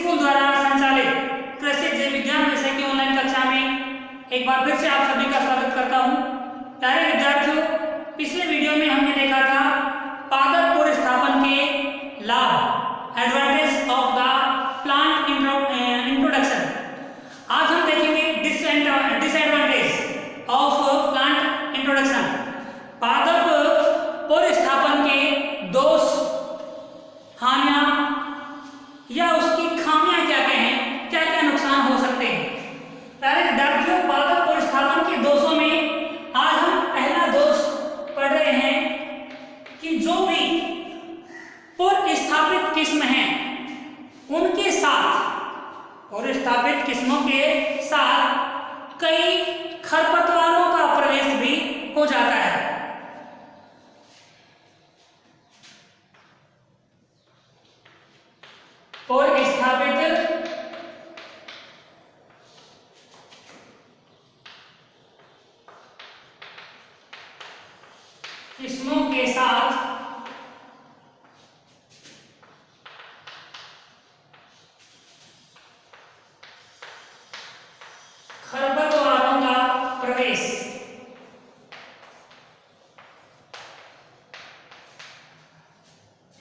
School द्वारा संचालित कृषि जैव विज्ञान विषय की ऑनलाइन कक्षा में एक बार फिर से आप सभी का स्वागत करता हूं। प्यारे विद्यार्थियों, पिछले वीडियो में हमने देखा था पादप पुनर्स्थापन के लाभ, advantage of the plant introduction. आज हम देखेंगे डिसएडवांटेज ऑफ प्लांट इंट्रोडक्शन। पादप पुनर्स्थापन के दोष, हानियां या उसकी खामियां क्या क्या हैं, क्या क्या नुकसान हो सकते हैं। प्यारे विद्यार्थियों, पादप पुनर्स्थापन के दोषों में आज हम पहला दोष पढ़ रहे हैं कि जो भी पुनर्स्थापित किस्म हैं उनके साथ, पुनर्स्थापित किस्मों के साथ कई खरपतवारों का प्रवेश भी हो जाता है। पुनर्स्थापित किस्मों के साथ खरपतवारों का प्रवेश।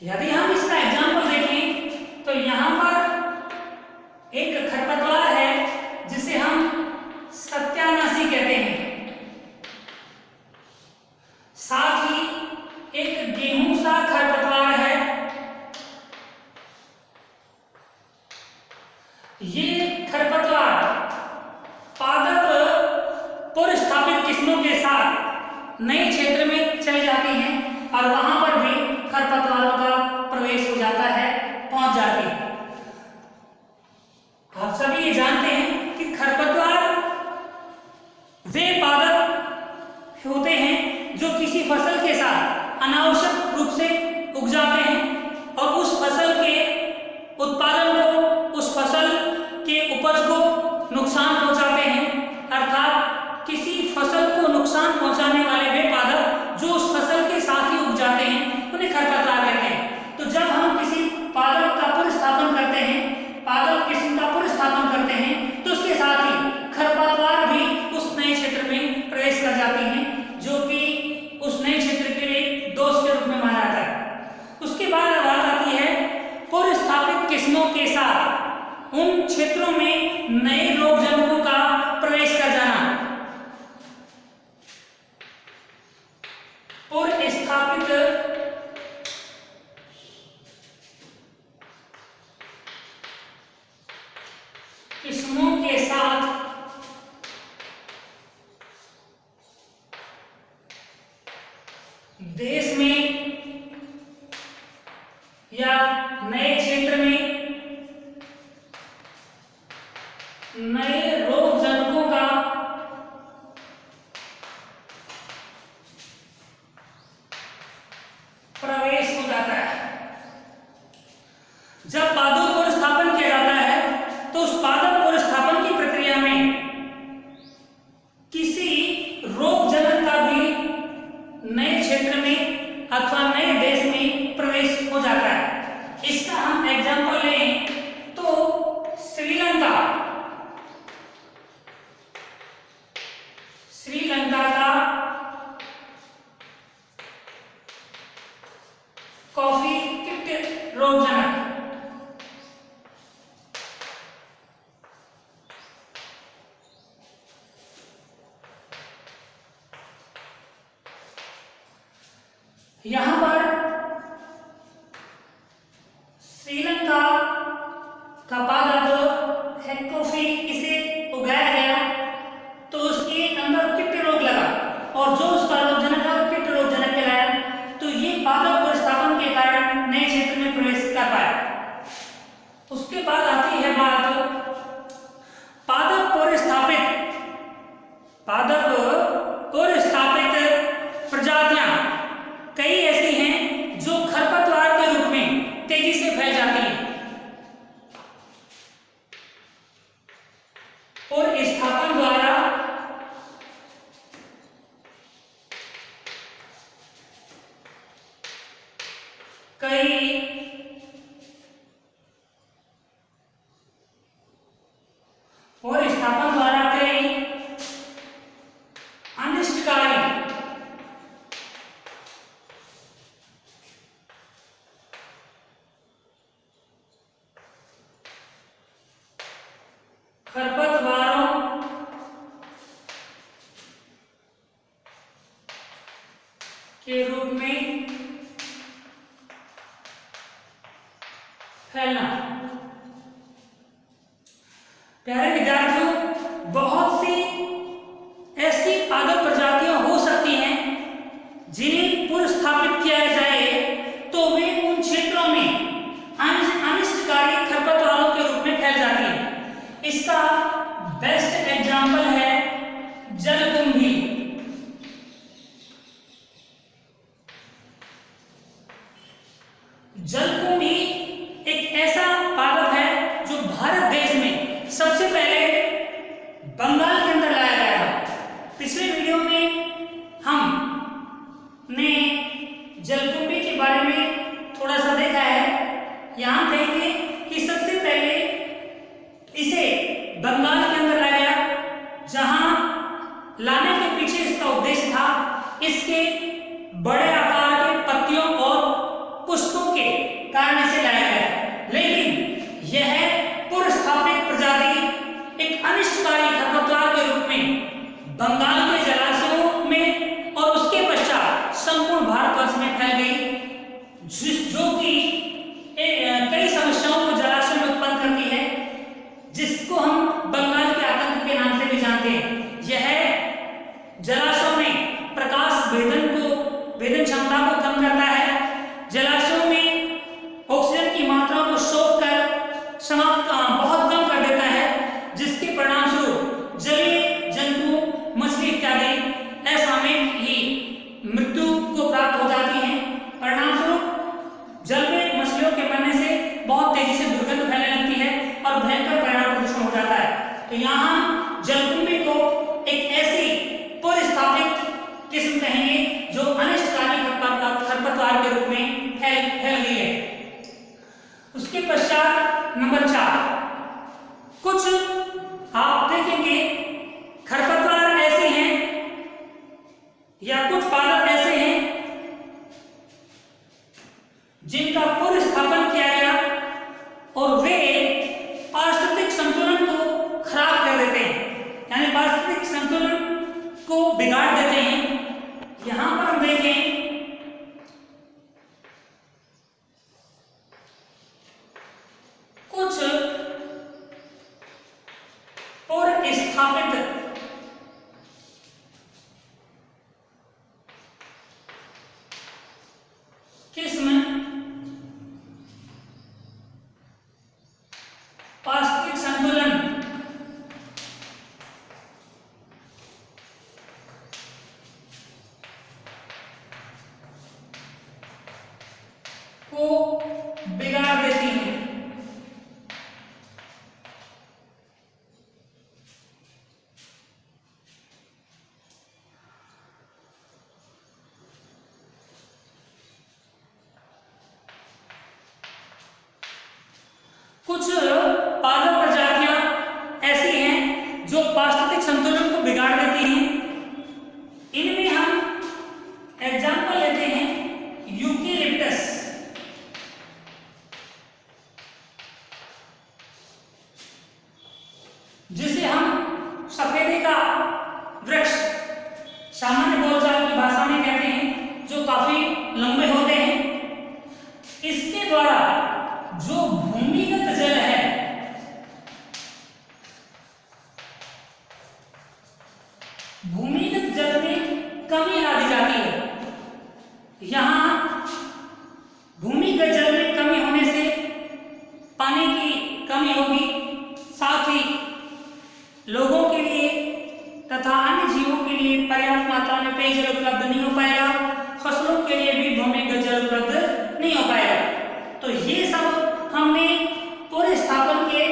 यदि हम इसका एग्जाम्पल देखें तो यहां पर एक खरपतवार है जिसे हम सत्यानाशी कहते हैं। साथ ही एक गेहूं सा खरपतवार है। ये खरपतवार पादप पुनर्स्थापित किस्मों के साथ नए क्षेत्र में चले जाते हैं और वहां पर भी खरपतवारों का प्रवेश हो जाता है, पहुंच जाती है। आप सभी ये जानते हैं कि खरपतवार वे पादप होते हैं जो किसी फसल के साथ अनावश्यक रूप से उग जाते हैं और उस फसल के उत्पादन को, उस फसल के उपज को नुकसान पहुंचाते हैं। अर्थात किसी फसल को नुकसान पहुंचाने वाले वे पादप जो उस फसल के साथ ही उग जाते हैं उन्हें खरपतवार कहते हैं। तो जब हम किसी पादप का पुनर्स्थापन करते हैं, पादप किस्म का पुनर्स्थापन करते हैं, तो उसके साथ ही खरपतवार भी उस नए क्षेत्र में प्रवेश कर जाती हैं, जो कि उस नए क्षेत्र के लिए दोष के रूप में माना जाता है। उसके बाद बात आती है पुनर्स्थापित किस्मों के साथ उन क्षेत्रों में नए रोगजनकों का प्रवेश कर जाना। पुनर्स्थापित किस्मों के साथ देश में या नए क्षेत्र में नए रोगजनकों का प्रवेश हो जाता है। जब पादप पुनर्स्थापन किया जाता है तो उस पादप पुनर्स्थापन की प्रक्रिया में किसी रोगजनक का भी नए क्षेत्र में अथवा नए देश में प्रवेश हो जाता है। इसका हम एग्जांपल लें तो श्रीलंका का कॉफी कीट रोगजनक। यहां पर श्रीलंका का पादप है कॉफी, इसे उगाया गया तो उसके अंदर कीट रोग लगा और जो उसका रोगजनक है वो कीट रोगजनक कहलाया। तो ये पादप पुनर्स्थापन के कारण नए क्षेत्र में प्रवेश कर पाया। उसके बाद आती है बात पादप पुनर्स्थापित प्रजातियां कई ऐसी हैं जो खरपतवार के रूप में तेजी से फैल जाती हैं। पुनर्स्थापन द्वारा कई के रूप में फैलना। प्यारे विद्यार्थियों, बहुत सी ऐसी पादप प्रजातियां हो सकती हैं जिन्हें पुनर्स्थापित किया जाए तो वे उन क्षेत्रों में अनिष्टकारी खरपतवारों के रूप में फैल जाती है। इसका बेस्ट एग्जाम्पल है जलकुंभी। जलकुंभी एक ऐसा पादप है जो भारत देश में सबसे पहले बंगाल के अंदर लाया गया था। पिछले वीडियो में हमने जलकुंभी के बारे में थोड़ा सा देखा है। यहां देखेंगे कि सबसे पहले इसे बंगाल के अंदर लाया गया, जहां लाने के पीछे इसका उद्देश्य था इसके बड़े आकार के पत्तियों और पुष्पों के कारण इसे लाया गया। लेकिन यह पुनर्स्थापित प्रजाति एक अनिष्टकारी खरपतवार के रूप में बंगाल के जलाशयों में और उसके पश्चात संपूर्ण भारतवर्ष में फैल गई, जो कि कई समस्याओं को जलाशय में उत्पन्न करती है, जिसको हम बंगाल के आतंक के नाम से भी जानते हैं। यह जलाशयों में प्रकाश वेदन क्षमता को कम करता है, जलाशयों में ऑक्सीजन की मात्रा को सोख कर समाप्त बहुत कम कर देता है, जिसके परिणाम स्वरूप जलीय जंतु, मछली इत्यादि असामयिक ही मृत्यु को प्राप्त हो जाती हैं। परिणाम स्वरूप जल में मछलियों के मरने से बहुत तेजी से दुर्गंध फैलने लगती है और भयंकर पर्यावरण प्रदूषण हो जाता है। तो यहाँ जलकुंभी को एक ऐसी पुनर्स्थापित किस्म कहेंगे जो अनिष्टकारी खरपतवार के रूप में फैल गई है। उसके पश्चात नंबर 4, कुछ आप देखेंगे खरपतवार ऐसे हैं या कुछ पादप ऐसे हैं जिनका पुनर्स्थापन किया गया और वे पारिस्थितिक संतुलन को खराब कर देते हैं, यानी पारिस्थितिक संतुलन को बिगाड़ देते हैं। यहां पर हम देखें कुछ पुनर्स्थापित किस्म पारिस्थितिक संतुलन को बिगाड़ देती है। कुछ पादप प्रजातियां ऐसी हैं जो पारिस्थितिक संतुलन को बिगाड़ देती हैं। इनमें हम एग्जाम्पल लेते हैं यूकेलिप्टस, जिसे हम सफेदे का वृक्ष सामान्य बोलचाल की भाषा में कहते हैं, जो काफी लंबे होते हैं। इसके द्वारा जो भूमिगत जल है, भूमिगत जल में कमी ला दी जाती है। यहां भूमिगत जल में कमी होने से पानी की कमी होगी, साथ ही लोगों के लिए तथा अन्य जीवों के लिए पर्याप्त मात्रा में पेयजल उपलब्ध नहीं हो पाएगा, फसलों के लिए भी भूमिगत जल उपलब्ध नहीं हो पाएगा। तो ये सब हमने पुनर्स्थापन के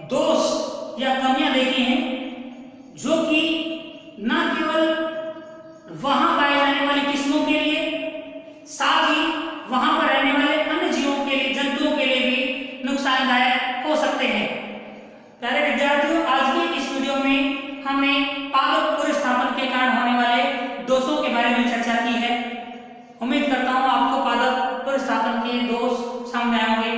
दोष या कमियां देखी हैं, जो कि न केवल वहां पाए जाने वाली किस्मों के लिए, साथ ही वहां पर रहने वाले अन्य जीवों के लिए, जंतुओं के लिए भी नुकसानदायक हो सकते हैं। प्यारे विद्यार्थियों, आज की इस वीडियो में हमने पादप पुनर्स्थापन के कारण होने वाले दोषों के बारे में चर्चा की है। उम्मीद करता हूं आपको पादप पुनर्स्थापन के दोष समझ आए होंगे।